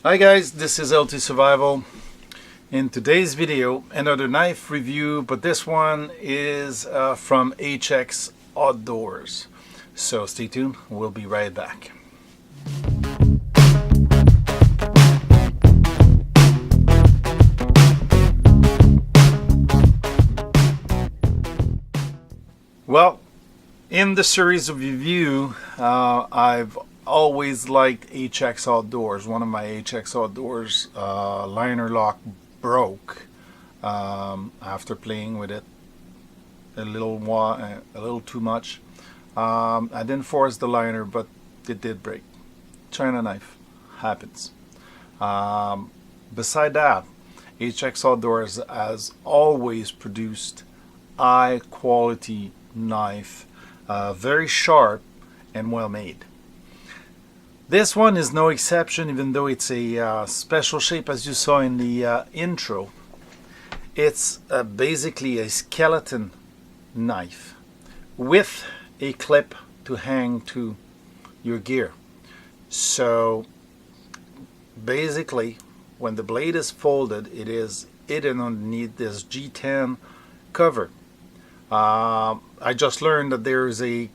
Hi guys, this is LT Survival. In today's video, another knife review, but this one is from HX Outdoors. So stay tuned, we'll be right back. Well, in the series of review, I've always liked HX Outdoors. One of my HX Outdoors liner lock broke after playing with it a little too much. I didn't force the liner, but it did break. China knife happens. Beside that, HX Outdoors has always produced high quality knife, very sharp and well made. This one is no exception, even though it's a special shape, as you saw in the intro. It's basically a skeleton knife with a clip to hang to your gear. So basically, when the blade is folded, it is hidden underneath this G10 cover. I just learned that there is a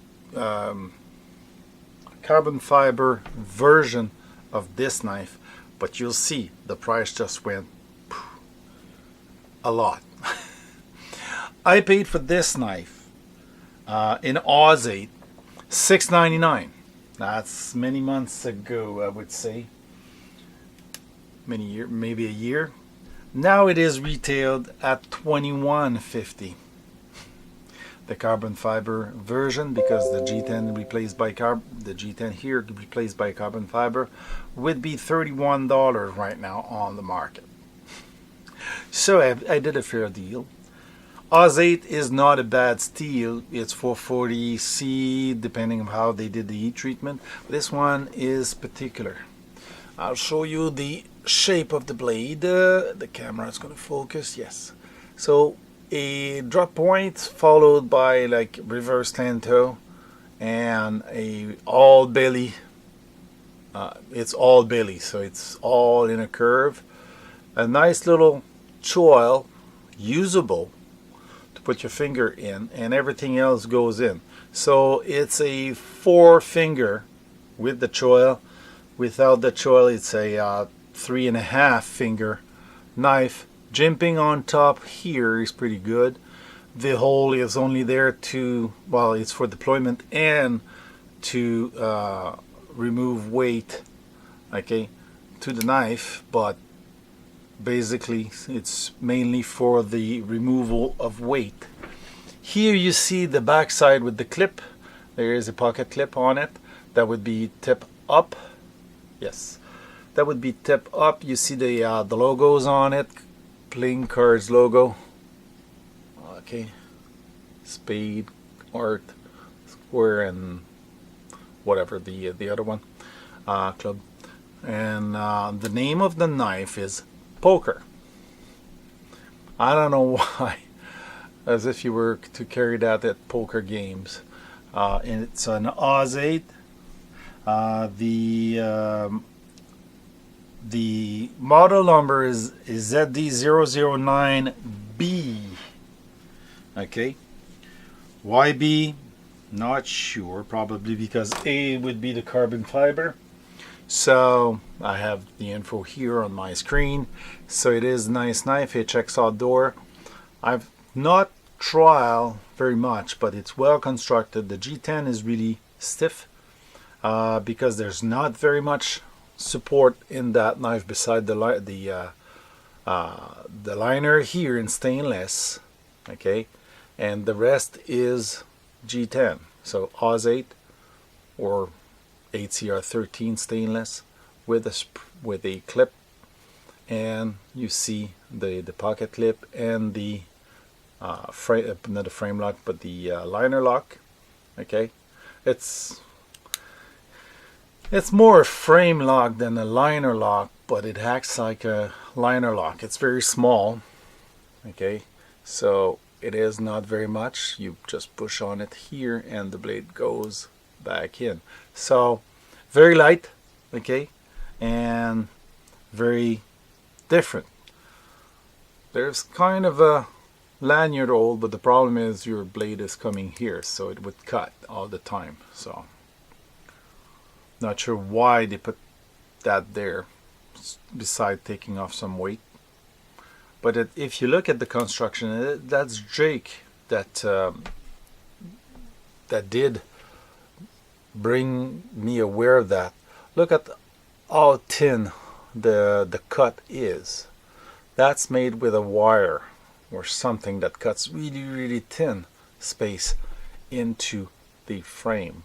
carbon fiber version of this knife, but you'll see the price just went a lot. I paid for this knife in Aussie $6.99. That's many months ago, I would say. Maybe a year. Now it is retailed at $21.50. The carbon fiber version, because the G10 replaced by the G10 here replaced by carbon fiber would be $31 right now on the market. So I did a fair deal. Oz 8 is not a bad steel. It's 440C, depending on how they did the heat treatment. This one is particular. I'll show you the shape of the blade. The camera is going to focus. Yes. So a drop point followed by like reverse tanto and a all belly. It's all belly, so it's all in a curve. A nice little choil, usable to put your finger in, and everything else goes in. So it's a 4-finger with the choil. Without the choil, it's a 3.5-finger knife. Jimping on top here is pretty good. The hole is only there to, well, it's for deployment and to remove weight, okay, to the knife, but basically it's mainly for the removal of weight. Here you see the back side with the clip. There is a pocket clip on it. That would be tip up. Yes, that would be tip up. You see the logos on it. Playing Cards logo. Okay, Spade, Art, Square, and whatever the other one, Club. And the name of the knife is Poker. I don't know why, as if you were to carry that at poker games. And it's an Oz 8. The model number is ZD009B. Okay. Why B? Not sure. Probably because A would be the carbon fiber. So I have the info here on my screen. So it is a nice knife, HX Outdoor. I've not tried very much, but it's well constructed. The G10 is really stiff because there's not very much support in that knife beside the liner here in stainless, okay, and the rest is G10. So Oz 8 or 8CR13 stainless with a clip, and you see the pocket clip and the frame, not the frame lock, but the liner lock. Okay, it's more a frame lock than a liner lock, but it acts like a liner lock. It's very small. Okay, so it is not very much. You just push on it here and the blade goes back in. So very light. Okay, and very different. There's kind of a lanyard hole, but the problem is your blade is coming here, so it would cut all the time. So not sure why they put that there, beside taking off some weight. But if you look at the construction, that's Jake that that did bring me aware of that. Look at how thin the cut is. That's made with a wire or something that cuts really thin space into the frame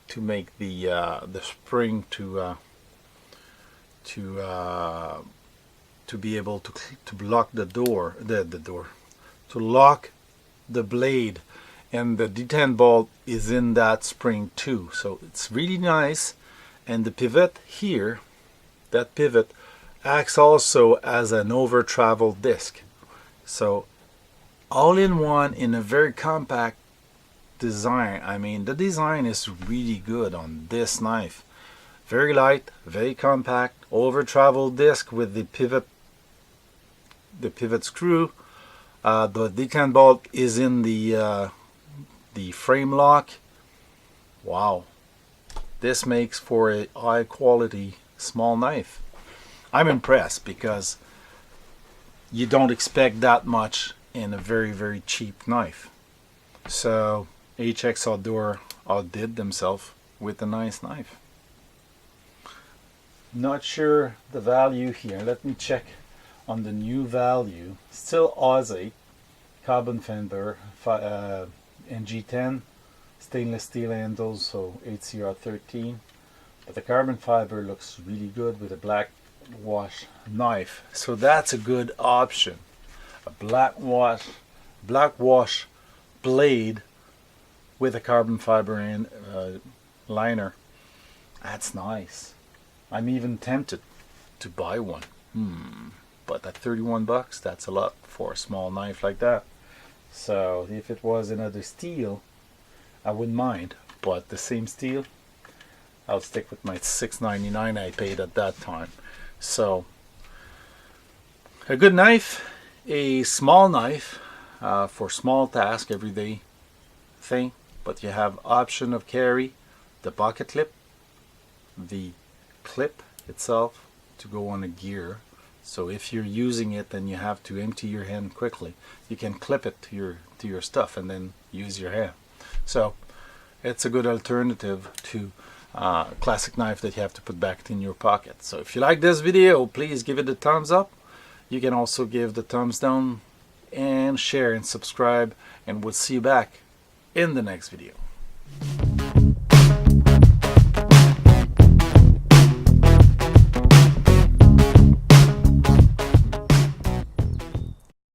to make the spring to be able to block the door, to lock the blade, and the detent bolt is in that spring too. So it's really nice. And the pivot here, that pivot acts also as an over travel disc. So all in one in a very compact design. I mean, the design is really good on this knife. Very light, very compact, over travel disc with the pivot screw. The detent bolt is in the frame lock. Wow, this makes for a high quality small knife. I'm impressed because you don't expect that much in a very cheap knife. So HX Outdoor outdid themselves with a nice knife. Not sure the value here. Let me check on the new value. Still Aussie, carbon fender, NG10, stainless steel handles, so HCR13. But the carbon fiber looks really good with a black wash knife. So that's a good option. A black wash blade with a carbon fiber and liner. That's nice. I'm even tempted to buy one. But at 31 bucks, that's a lot for a small knife like that. So if it was another steel, I wouldn't mind. But the same steel, I'll stick with my $6.99 I paid at that time. So a good knife, a small knife for small task, everyday thing. But you have option of carry, the pocket clip, the clip itself to go on a gear. So if you're using it and you have to empty your hand quickly, you can clip it to your stuff and then use your hand. So it's a good alternative to classic knife that you have to put back in your pocket. So if you like this video, please give it a thumbs up. You can also give the thumbs down and share and subscribe, and we'll see you back in the next video.